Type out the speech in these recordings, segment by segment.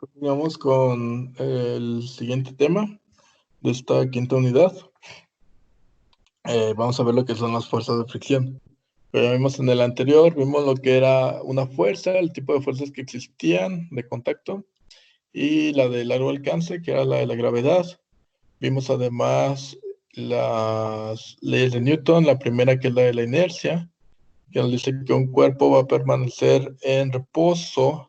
Continuamos con el siguiente tema de esta quinta unidad. Vamos a ver lo que son las fuerzas de fricción. Ya vimos en el anterior, vimos lo que era una fuerza, el tipo de fuerzas que existían de contacto, y la de largo alcance, que era la de la gravedad. Vimos además las leyes de Newton, la primera que es la de la inercia, que nos dice que un cuerpo va a permanecer en reposo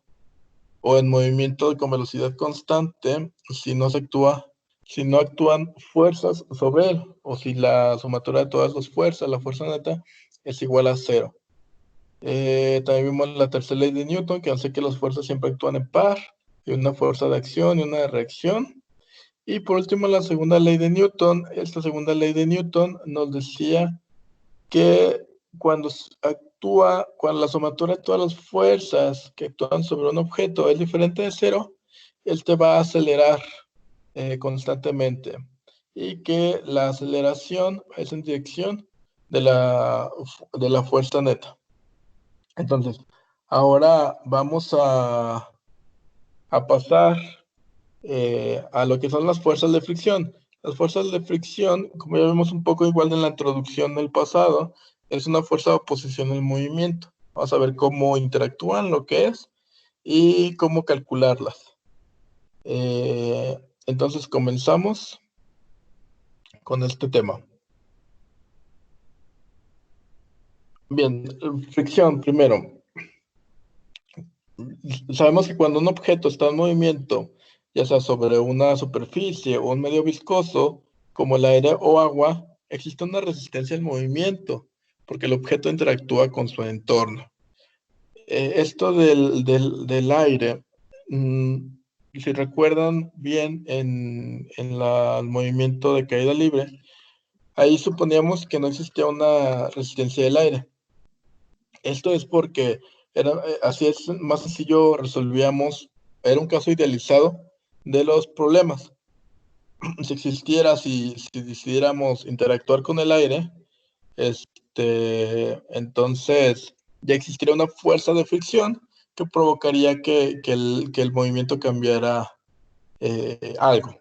o en movimiento con velocidad constante si no actúan fuerzas sobre él, o si la sumatoria de todas las fuerzas, la fuerza neta, es igual a cero. También vimos la tercera ley de Newton, que hace que las fuerzas siempre actúan en par, y una fuerza de acción y una de reacción. Y por último, la segunda ley de Newton. Esta segunda ley de Newton nos decía que cuando la sumatoria de todas las fuerzas que actúan sobre un objeto es diferente de cero, él te va a acelerar constantemente, y que la aceleración es en dirección de la fuerza neta. Entonces, ahora vamos a pasar a lo que son las fuerzas de fricción. Las fuerzas de fricción, como ya vimos un poco igual en la introducción del pasado, es una fuerza de oposición en movimiento. Vamos a ver cómo interactúan, lo que es, y cómo calcularlas. Entonces comenzamos con este tema. Bien, fricción primero. Sabemos que cuando un objeto está en movimiento, ya sea sobre una superficie o un medio viscoso, como el aire o agua, existe una resistencia al movimiento, porque el objeto interactúa con su entorno. Esto del aire, si recuerdan bien el movimiento de caída libre, ahí suponíamos que no existía una resistencia del aire. Esto es porque así es más sencillo, resolvíamos, era un caso idealizado de los problemas. Si decidiéramos interactuar con el aire, entonces ya existiría una fuerza de fricción que provocaría que el movimiento cambiara algo.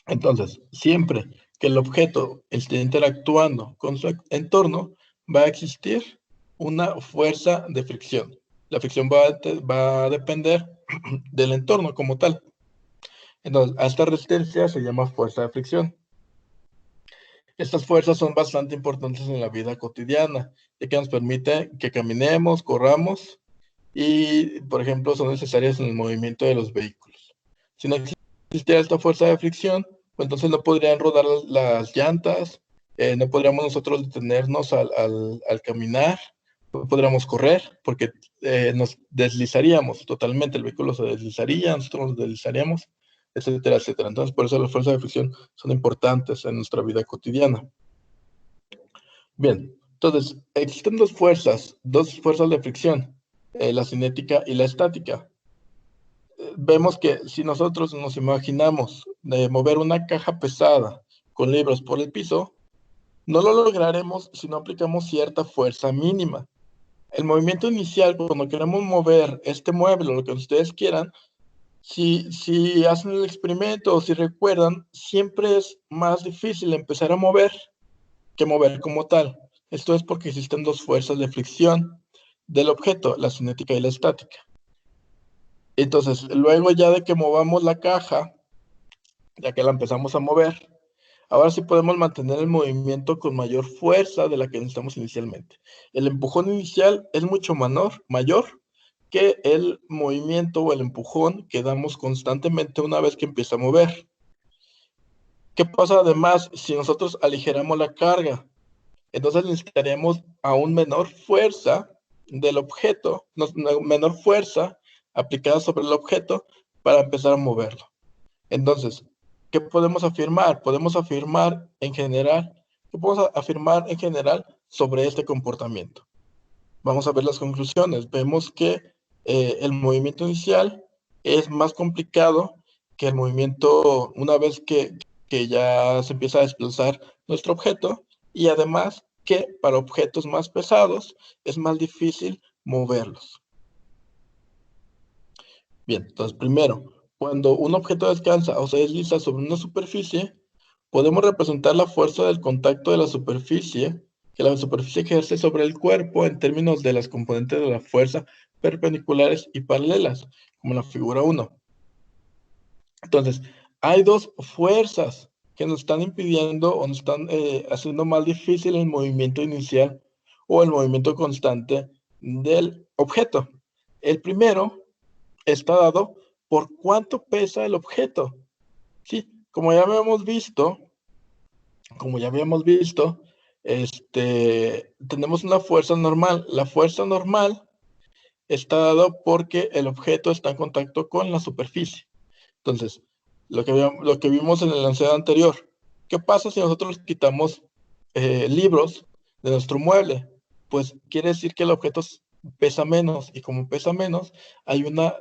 Entonces, siempre que el objeto esté interactuando con su entorno, va a existir una fuerza de fricción. La fricción va a depender del entorno como tal. Entonces, a esta resistencia se llama fuerza de fricción. Estas fuerzas son bastante importantes en la vida cotidiana, ya que nos permite que caminemos, corramos y, por ejemplo, son necesarias en el movimiento de los vehículos. Si no existiera esta fuerza de fricción, pues entonces no podrían rodar las llantas, no podríamos nosotros detenernos al caminar, no podríamos correr porque nos deslizaríamos totalmente, el vehículo se deslizaría, nosotros nos deslizaríamos, etcétera, etcétera. Entonces, por eso las fuerzas de fricción son importantes en nuestra vida cotidiana. Bien, entonces, existen dos fuerzas de fricción, la cinética y la estática. Vemos que si nosotros nos imaginamos de mover una caja pesada con libros por el piso, no lo lograremos si no aplicamos cierta fuerza mínima. El movimiento inicial, cuando queremos mover este mueble o lo que ustedes quieran, si hacen el experimento o si recuerdan, siempre es más difícil empezar a mover que mover como tal. Esto es porque existen dos fuerzas de fricción del objeto, la cinética y la estática. Entonces, luego ya de que movamos la caja, ya que la empezamos a mover, ahora sí podemos mantener el movimiento con mayor fuerza de la que necesitamos inicialmente. El empujón inicial es mucho mayor que el movimiento o el empujón que damos constantemente una vez que empieza a mover. ¿Qué pasa además si nosotros aligeramos la carga? Entonces necesitaríamos aún menor fuerza del objeto, menor fuerza aplicada sobre el objeto para empezar a moverlo. Entonces, ¿qué podemos afirmar? ¿Qué podemos afirmar en general sobre este comportamiento? Vamos a ver las conclusiones. Vemos que el movimiento inicial es más complicado que el movimiento una vez que ya se empieza a desplazar nuestro objeto, y además que para objetos más pesados es más difícil moverlos. Bien, entonces primero, cuando un objeto descansa o se desliza sobre una superficie, podemos representar la fuerza del contacto de la superficie que la superficie ejerce sobre el cuerpo en términos de las componentes de la fuerza perpendiculares y paralelas, como en la figura 1. Entonces, hay dos fuerzas que nos están impidiendo o nos están haciendo más difícil el movimiento inicial o el movimiento constante del objeto. El primero está dado por cuánto pesa el objeto. Sí, como ya habíamos visto, tenemos una fuerza normal. La fuerza normal está dado porque el objeto está en contacto con la superficie. Entonces, lo que vimos en el enunciado anterior, ¿qué pasa si nosotros quitamos libros de nuestro mueble? Pues quiere decir que el objeto pesa menos, y como pesa menos, hay una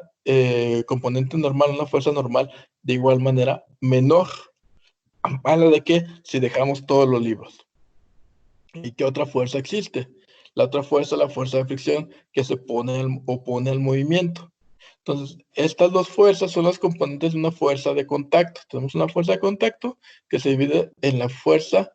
componente normal, una fuerza normal, de igual manera menor a la de que si dejamos todos los libros. ¿Y qué otra fuerza existe? La otra fuerza, la fuerza de fricción, que se opone al movimiento. Entonces, estas dos fuerzas son las componentes de una fuerza de contacto. Tenemos una fuerza de contacto que se divide en la fuerza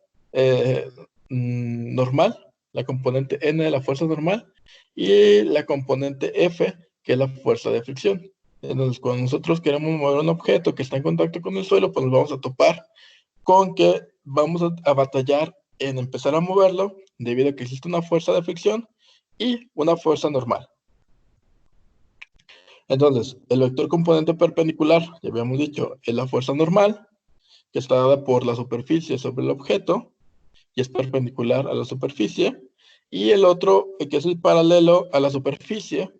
normal, la componente N de la fuerza normal, y la componente F, que es la fuerza de fricción. Entonces, cuando nosotros queremos mover un objeto que está en contacto con el suelo, pues nos vamos a topar con que vamos a batallar en empezar a moverlo debido a que existe una fuerza de fricción y una fuerza normal. Entonces, el vector componente perpendicular, ya habíamos dicho, es la fuerza normal, que está dada por la superficie sobre el objeto, y es perpendicular a la superficie, y el otro, que es el paralelo a la superficie,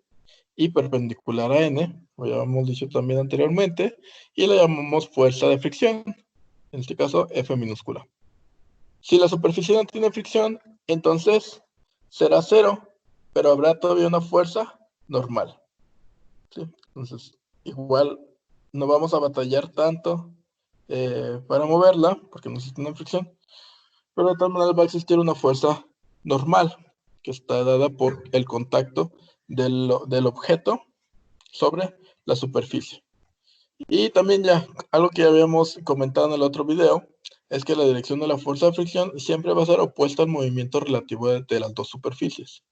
y perpendicular a n, como ya habíamos dicho también anteriormente, y le llamamos fuerza de fricción, en este caso F minúscula. Si la superficie no tiene fricción, entonces será cero, pero habrá todavía una fuerza normal. ¿Sí? Entonces, igual no vamos a batallar tanto para moverla, porque no existe una fricción, pero de todas maneras va a existir una fuerza normal, que está dada por el contacto del objeto sobre la superficie. Y también ya, algo que ya habíamos comentado en el otro video, es que la dirección de la fuerza de fricción siempre va a ser opuesta al movimiento relativo de las dos superficies.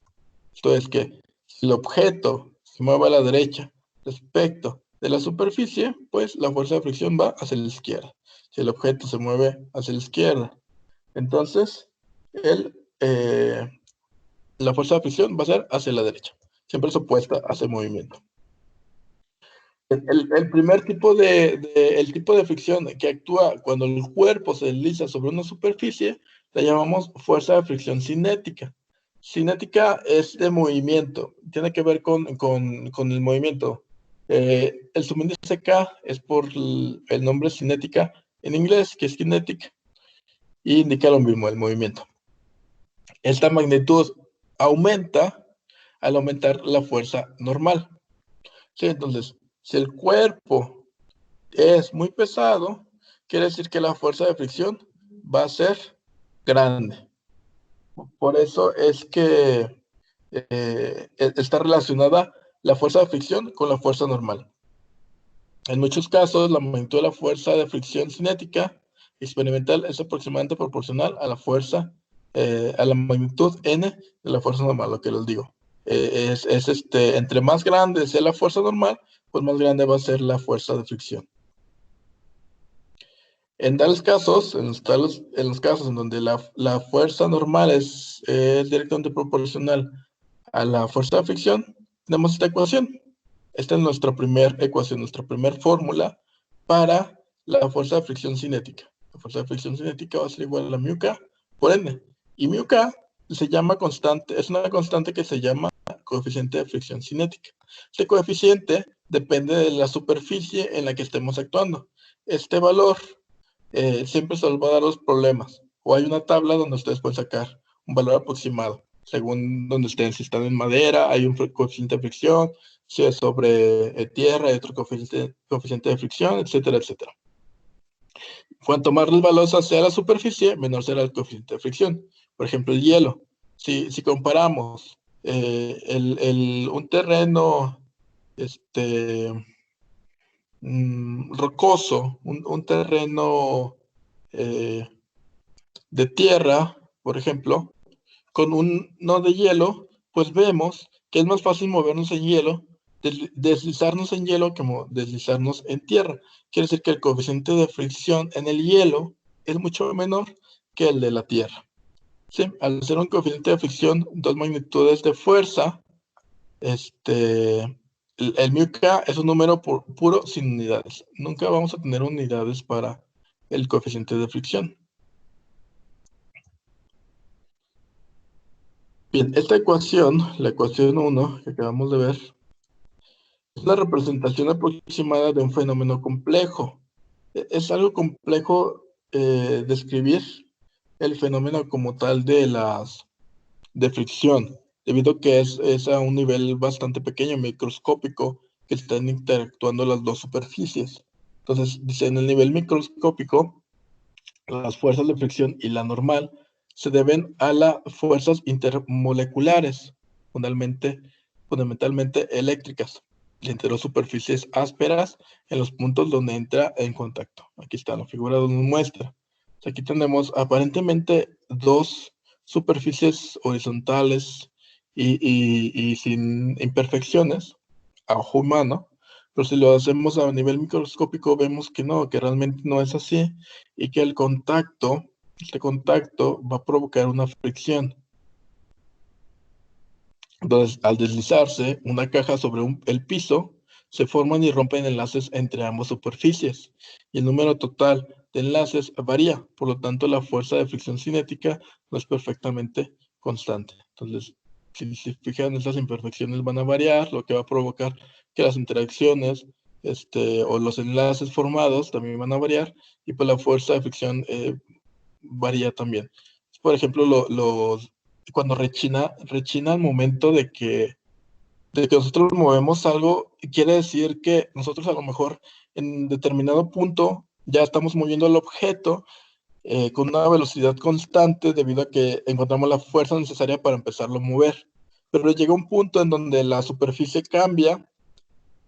Esto es que si el objeto se mueve a la derecha respecto de la superficie, pues la fuerza de fricción va hacia la izquierda. Si el objeto se mueve hacia la izquierda, entonces la fuerza de fricción va a ser hacia la derecha. Siempre es opuesta hacia el movimiento. El primer tipo el tipo de fricción que actúa cuando el cuerpo se desliza sobre una superficie, la llamamos fuerza de fricción cinética. Cinética es de movimiento, tiene que ver con el movimiento. El subíndice K es por el nombre cinética en inglés, que es kinetic, y indica lo mismo, el movimiento. Esta magnitud aumenta al aumentar la fuerza normal. Sí, entonces, si el cuerpo es muy pesado, quiere decir que la fuerza de fricción va a ser grande. Por eso es que está relacionada la fuerza de fricción con la fuerza normal. En muchos casos, la magnitud de la fuerza de fricción cinética experimental es aproximadamente proporcional a la fuerza, a la magnitud n de la fuerza normal, lo que les digo. Entre más grande sea la fuerza normal, pues más grande va a ser la fuerza de fricción. En tales casos, en los casos en donde la fuerza normal es directamente proporcional a la fuerza de fricción, tenemos esta ecuación. Esta es nuestra primera ecuación, nuestra primera fórmula para la fuerza de fricción cinética. La fuerza de fricción cinética va a ser igual a la μk por n. Y μk se llama constante, es una constante que se llama coeficiente de fricción cinética. Este coeficiente depende de la superficie en la que estemos actuando. Este valor siempre se les va a dar los problemas. O hay una tabla donde ustedes pueden sacar un valor aproximado, según donde estén. Si están en madera, hay un coeficiente de fricción. Si es sobre tierra, hay otro coeficiente de fricción, etcétera, etcétera. Cuanto más resbalosa sea la superficie, menor será el coeficiente de fricción. Por ejemplo, el hielo. Si comparamos un terreno rocoso, un terreno de tierra, por ejemplo, con un no de hielo, pues vemos que es más fácil movernos en hielo, deslizarnos en hielo que deslizarnos en tierra. Quiere decir que el coeficiente de fricción en el hielo es mucho menor que el de la tierra. ¿Sí? Al ser un coeficiente de fricción, dos magnitudes de fuerza, el μk es un número puro sin unidades. Nunca vamos a tener unidades para el coeficiente de fricción. Bien, esta ecuación, la ecuación 1 que acabamos de ver, es una representación aproximada de un fenómeno complejo. Es algo complejo describir el fenómeno como tal de fricción, debido a que es a un nivel bastante pequeño, microscópico, que están interactuando las dos superficies. Entonces, dice, en el nivel microscópico, las fuerzas de fricción y la normal se deben a las fuerzas intermoleculares, fundamentalmente eléctricas, entre dos superficies ásperas en los puntos donde entra en contacto. Aquí está la figura donde nos muestra. Aquí tenemos aparentemente dos superficies horizontales y sin imperfecciones a ojo humano, pero si lo hacemos a nivel microscópico vemos que no, que realmente no es así y que este contacto va a provocar una fricción. Entonces, al deslizarse una caja sobre el piso, se forman y rompen enlaces entre ambas superficies y el número total de enlaces varía, por lo tanto la fuerza de fricción cinética no es perfectamente constante. Entonces, si se fijan, estas imperfecciones van a variar, lo que va a provocar que las interacciones o los enlaces formados también van a variar y pues la fuerza de fricción varía también. Por ejemplo, cuando rechina al momento de que nosotros movemos algo, quiere decir que nosotros a lo mejor en determinado punto ya estamos moviendo el objeto con una velocidad constante debido a que encontramos la fuerza necesaria para empezarlo a mover. Pero llega un punto en donde la superficie cambia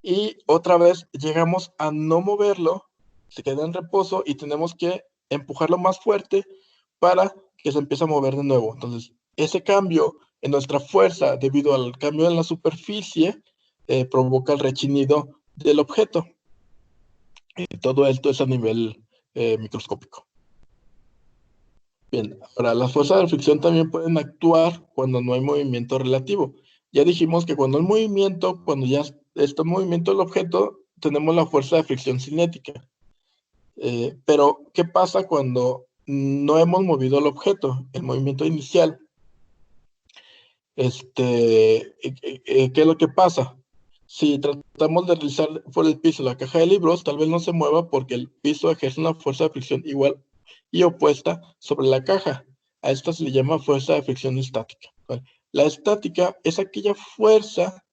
y otra vez llegamos a no moverlo, se queda en reposo y tenemos que empujarlo más fuerte para que se empiece a mover de nuevo. Entonces, ese cambio en nuestra fuerza debido al cambio en la superficie provoca el rechinido del objeto. Todo esto es a nivel microscópico. Bien, ahora las fuerzas de fricción también pueden actuar cuando no hay movimiento relativo. Ya dijimos que cuando hay movimiento, cuando ya está en movimiento el objeto, tenemos la fuerza de fricción cinética. Pero, ¿qué pasa cuando no hemos movido el objeto, el movimiento inicial? ¿Qué es lo que pasa? Si tratamos de deslizar por el piso la caja de libros, tal vez no se mueva porque el piso ejerce una fuerza de fricción igual y opuesta sobre la caja. A esta se le llama fuerza de fricción estática. ¿Vale? La estática es aquella fuerza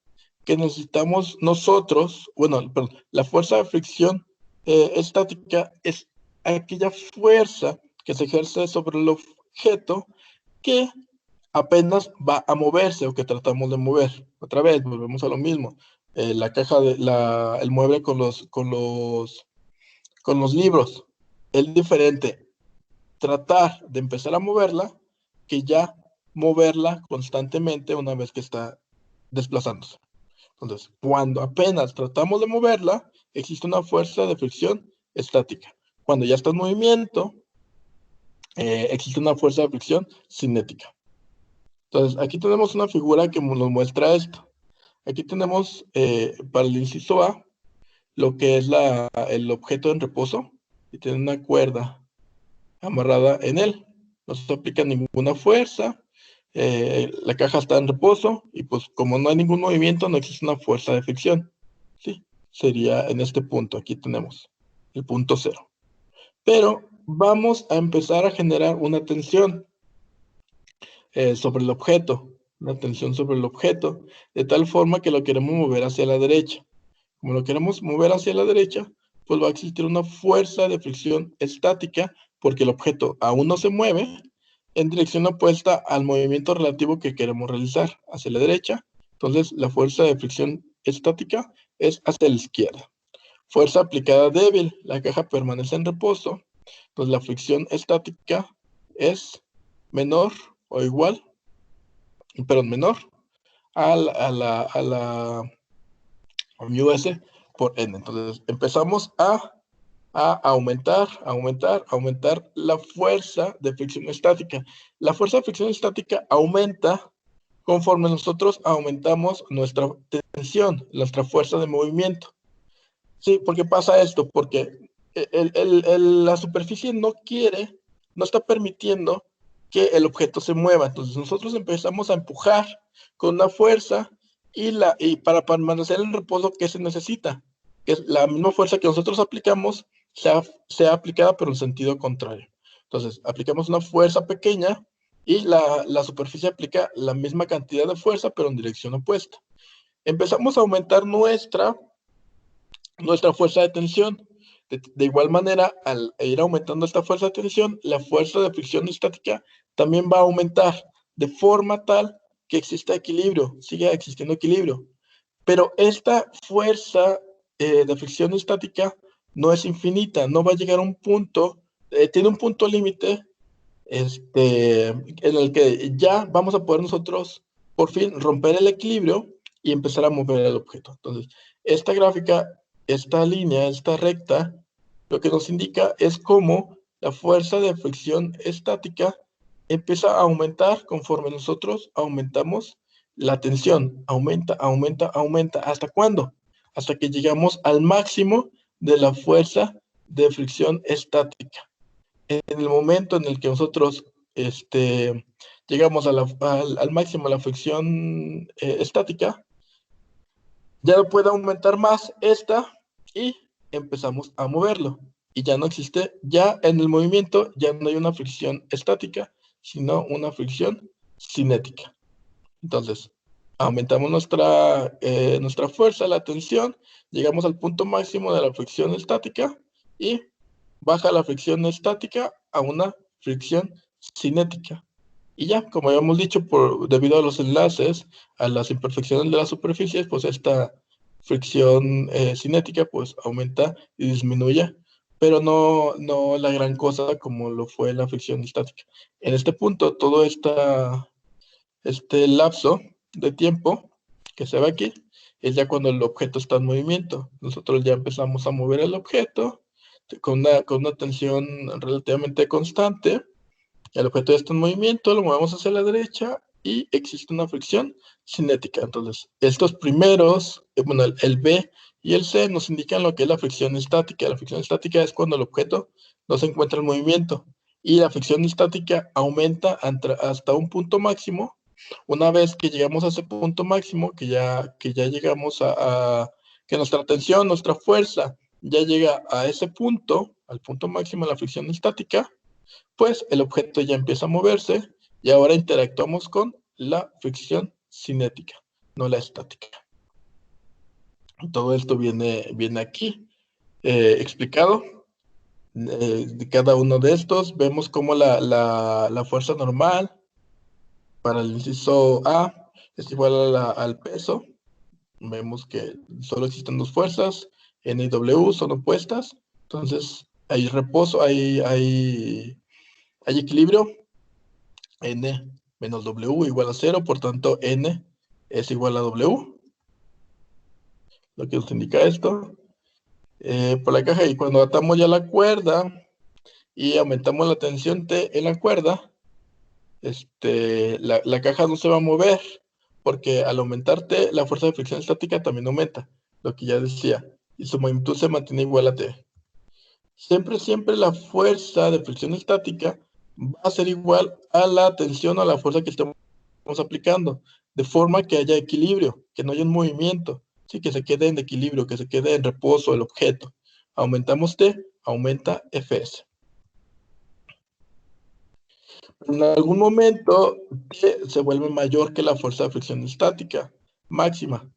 que necesitamos nosotros, perdón, la fuerza de fricción estática es aquella fuerza que se ejerce sobre el objeto que apenas va a moverse o que tratamos de mover. Otra vez, volvemos a lo mismo. La caja el mueble con los libros. Es diferente tratar de empezar a moverla que ya moverla constantemente una vez que está desplazándose. Entonces, cuando apenas tratamos de moverla, existe una fuerza de fricción estática. Cuando ya está en movimiento, existe una fuerza de fricción cinética. Entonces, aquí tenemos una figura que nos muestra esto. Aquí tenemos para el inciso A lo que es el objeto en reposo y tiene una cuerda amarrada en él. No se aplica ninguna fuerza, la caja está en reposo y pues como no hay ningún movimiento no existe una fuerza de fricción. ¿Sí? Sería en este punto, aquí tenemos el punto 0. Pero vamos a empezar a generar una tensión sobre el objeto, una tensión sobre el objeto, de tal forma que lo queremos mover hacia la derecha. Como lo queremos mover hacia la derecha, pues va a existir una fuerza de fricción estática porque el objeto aún no se mueve en dirección opuesta al movimiento relativo que queremos realizar hacia la derecha. Entonces, la fuerza de fricción estática es hacia la izquierda. fuerza aplicada débil, la caja permanece en reposo, pues la fricción estática es menor o igual, perdón, menor a la mu s por n. Entonces empezamos a aumentar la fuerza de fricción estática. La fuerza de fricción estática aumenta conforme nosotros aumentamos nuestra tensión, nuestra fuerza de movimiento. Sí, ¿por qué pasa esto? Porque la superficie no está permitiendo que el objeto se mueva. Entonces nosotros empezamos a empujar con una fuerza y para permanecer en reposo, ¿qué se necesita? Que es la misma fuerza que nosotros aplicamos sea aplicada pero en sentido contrario. Entonces aplicamos una fuerza pequeña y la superficie aplica la misma cantidad de fuerza pero en dirección opuesta. Empezamos a aumentar nuestra fuerza de tensión. De igual manera, al ir aumentando esta fuerza de tensión, la fuerza de fricción estática también va a aumentar de forma tal que exista equilibrio, siga existiendo equilibrio. Pero esta fuerza de fricción estática no es infinita, no va a llegar a un punto, tiene un punto límite en el que ya vamos a poder nosotros por fin romper el equilibrio y empezar a mover el objeto. Entonces, esta gráfica, esta línea, esta recta, lo que nos indica es cómo la fuerza de fricción estática empieza a aumentar conforme nosotros aumentamos la tensión. Aumenta. ¿Hasta cuándo? Hasta que llegamos al máximo de la fuerza de fricción estática. En el momento en el que nosotros llegamos al máximo de la fricción estática, ya no puede aumentar más esta y empezamos a moverlo. Y ya no existe, ya en el movimiento ya no hay una fricción estática, sino una fricción cinética. Entonces, aumentamos nuestra fuerza, la tensión, llegamos al punto máximo de la fricción estática y baja la fricción estática a una fricción cinética. Y ya, como habíamos dicho, debido a los enlaces, a las imperfecciones de las superficies, pues esta fricción cinética pues aumenta y disminuye, pero no la gran cosa como lo fue la fricción estática. En este punto, todo este lapso de tiempo que se ve aquí es ya cuando el objeto está en movimiento. Nosotros ya empezamos a mover el objeto con una tensión relativamente constante. El objeto ya está en movimiento, lo movemos hacia la derecha y existe una fricción cinética. Entonces, estos primeros, bueno, el B y el C nos indican lo que es la fricción estática. La fricción estática es cuando el objeto no se encuentra en movimiento y la fricción estática aumenta hasta un punto máximo. Una vez que llegamos a ese punto máximo, que ya llegamos que nuestra tensión, nuestra fuerza ya llega a ese punto, al punto máximo de la fricción estática, pues el objeto ya empieza a moverse y ahora interactuamos con la fricción cinética, no la estática. Todo esto viene aquí explicado. De cada uno de estos vemos cómo la fuerza normal para el inciso A es igual al peso. Vemos que solo existen dos fuerzas, N y W son opuestas, entonces hay reposo, hay equilibrio, N menos W igual a 0, por tanto N es igual a W, lo que nos indica esto. Por la caja, y cuando atamos ya la cuerda y aumentamos la tensión T en la cuerda, la caja no se va a mover, porque al aumentar T, la fuerza de fricción estática también aumenta, lo que ya decía, y su magnitud se mantiene igual a T. Siempre la fuerza de fricción estática va a ser igual a la tensión o a la fuerza que estemos aplicando, de forma que haya equilibrio, que no haya un movimiento, ¿sí? Que se quede en equilibrio, que se quede en reposo el objeto. Aumentamos T, aumenta Fs. En algún momento T se vuelve mayor que la fuerza de fricción estática máxima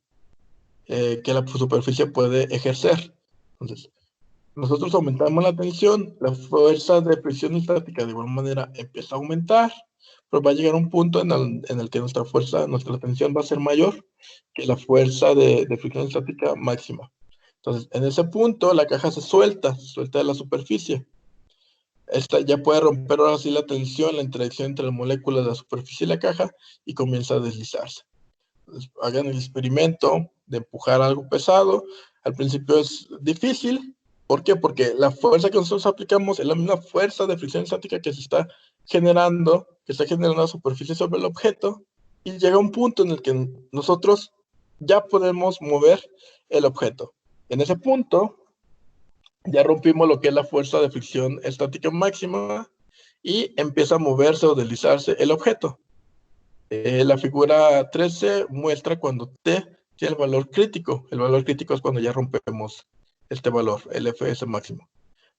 que la superficie puede ejercer. Entonces, nosotros aumentamos la tensión, la fuerza de fricción estática de igual manera empieza a aumentar, pero va a llegar un punto en el que nuestra tensión va a ser mayor que la fuerza de fricción estática máxima. Entonces, en ese punto, la caja se suelta de la superficie. Esta ya puede romper ahora sí la tensión, la interacción entre las moléculas de la superficie y la caja, y comienza a deslizarse. Entonces, hagan el experimento de empujar algo pesado. Al principio es difícil. ¿Por qué? Porque la fuerza que nosotros aplicamos es la misma fuerza de fricción estática que está generando la superficie sobre el objeto, y llega un punto en el que nosotros ya podemos mover el objeto. En ese punto ya rompimos lo que es la fuerza de fricción estática máxima y empieza a moverse o deslizarse el objeto. La figura 13 muestra cuando T tiene el valor crítico. El valor crítico es cuando ya rompemos este valor, el Fs máximo.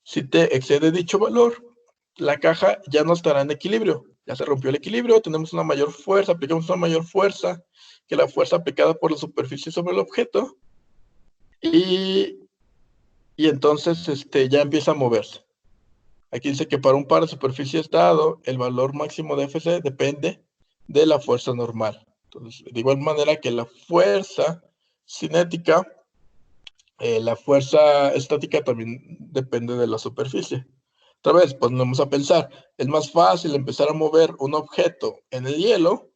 Si T excede dicho valor, la caja ya no estará en equilibrio. Ya se rompió el equilibrio, tenemos una mayor fuerza, aplicamos una mayor fuerza que la fuerza aplicada por la superficie sobre el objeto, y entonces ya empieza a moverse. Aquí dice que para un par de superficies dado, el valor máximo de Fc depende de la fuerza normal. Entonces, de igual manera que la fuerza cinética, la fuerza estática también depende de la superficie. Otra vez, pues vamos a pensar, es más fácil empezar a mover un objeto en el hielo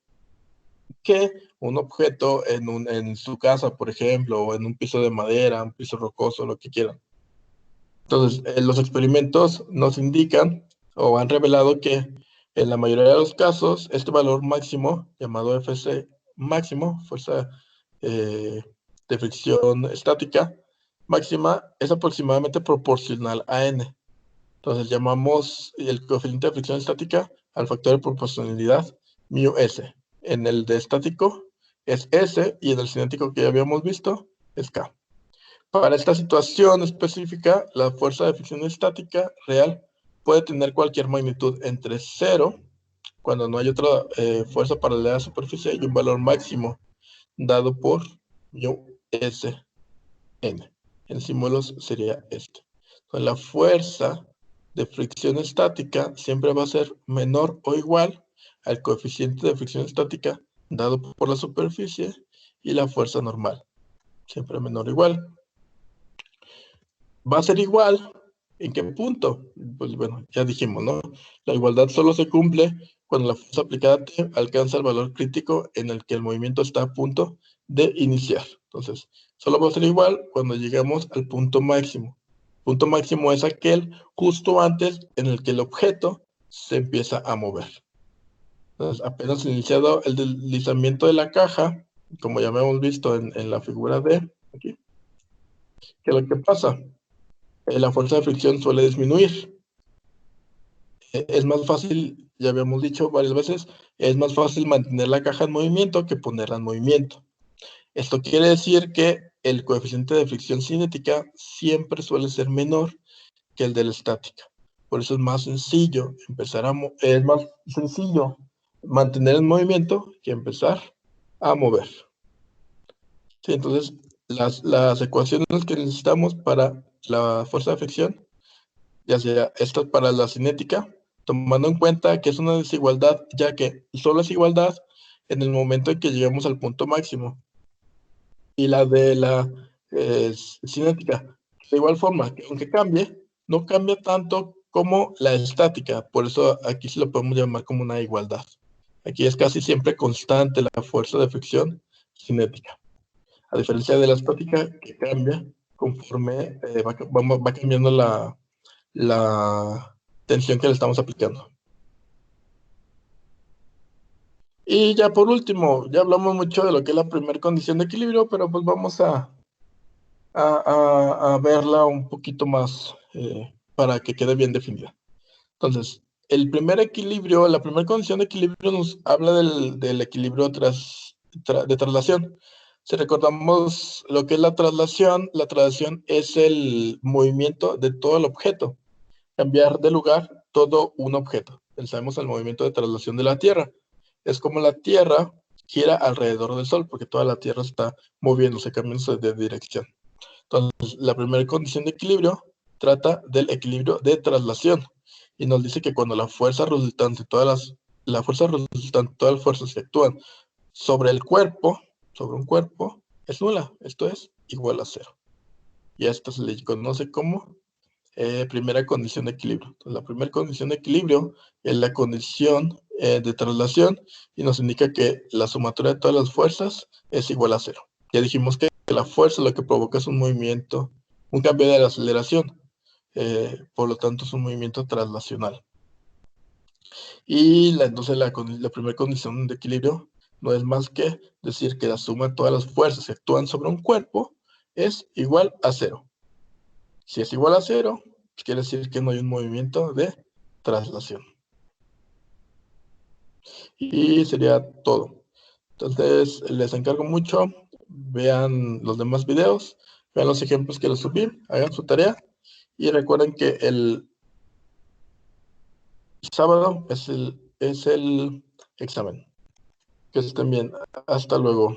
que un objeto en su casa, por ejemplo, o en un piso de madera, un piso rocoso, lo que quieran. Entonces, los experimentos nos indican o han revelado que en la mayoría de los casos, este valor máximo, llamado Fc máximo, fuerza de fricción estática máxima, es aproximadamente proporcional a n. Entonces, llamamos el coeficiente de fricción estática al factor de proporcionalidad μs. En el de estático es S, y en el cinético que ya habíamos visto es K. Para esta situación específica, la fuerza de fricción estática real puede tener cualquier magnitud entre 0, cuando no hay otra fuerza paralela a la superficie, y un valor máximo dado por μSn. En símbolos sería este. Entonces, la fuerza de fricción estática siempre va a ser menor o igual al coeficiente de fricción estática dado por la superficie y la fuerza normal. Siempre menor o igual. Va a ser igual. ¿En qué punto? Pues bueno, ya dijimos, ¿no? La igualdad solo se cumple cuando la fuerza aplicada a T alcanza el valor crítico en el que el movimiento está a punto de iniciar. Entonces, solo va a ser igual cuando lleguemos al punto máximo. Punto máximo es aquel justo antes en el que el objeto se empieza a mover. Entonces, apenas iniciado el deslizamiento de la caja, como ya hemos visto en la figura D, aquí, ¿qué es lo que pasa? La fuerza de fricción suele disminuir. Es más fácil, ya habíamos dicho varias veces, es más fácil mantener la caja en movimiento que ponerla en movimiento. Esto quiere decir que el coeficiente de fricción cinética siempre suele ser menor que el de la estática. Por eso es más sencillo es más sencillo mantener en movimiento que empezar a mover. Sí, entonces, las ecuaciones que necesitamos para la fuerza de fricción, ya sea esta para la cinética, tomando en cuenta que es una desigualdad, ya que solo es igualdad en el momento en que lleguemos al punto máximo. Y la de la cinética, de igual forma, que aunque cambie, no cambia tanto como la estática. Por eso aquí sí lo podemos llamar como una igualdad. Aquí es casi siempre constante la fuerza de fricción cinética. A diferencia de la estática, que cambia conforme va cambiando la tensión que le estamos aplicando. Y ya por último, ya hablamos mucho de lo que es la primera condición de equilibrio, pero pues vamos a verla un poquito más para que quede bien definida. Entonces, el primer equilibrio, la primera condición de equilibrio nos habla del equilibrio de traslación. Si recordamos lo que es la traslación es el movimiento de todo el objeto, cambiar de lugar todo un objeto. Pensamos en el movimiento de traslación de la Tierra. Es como la Tierra gira alrededor del Sol, porque toda la Tierra está moviéndose, cambiándose de dirección. Entonces, la primera condición de equilibrio trata del equilibrio de traslación, y nos dice que cuando la fuerza resultante, todas las fuerzas que actúan sobre un cuerpo, es nula, esto es igual a 0. y a esto se le conoce como primera condición de equilibrio. Entonces, la primera condición de equilibrio es la condición de traslación y nos indica que la sumatoria de todas las fuerzas es igual a cero. Ya dijimos que la fuerza lo que provoca es un movimiento, un cambio de la aceleración, por lo tanto es un movimiento traslacional. Y entonces la primera condición de equilibrio no es más que decir que la suma de todas las fuerzas que actúan sobre un cuerpo es igual a cero. Si es igual a cero, pues quiere decir que no hay un movimiento de traslación. Y sería todo. Entonces, les encargo mucho, vean los demás videos, vean los ejemplos que les subí, hagan su tarea y recuerden que el sábado es el examen. Que estén bien. Hasta luego.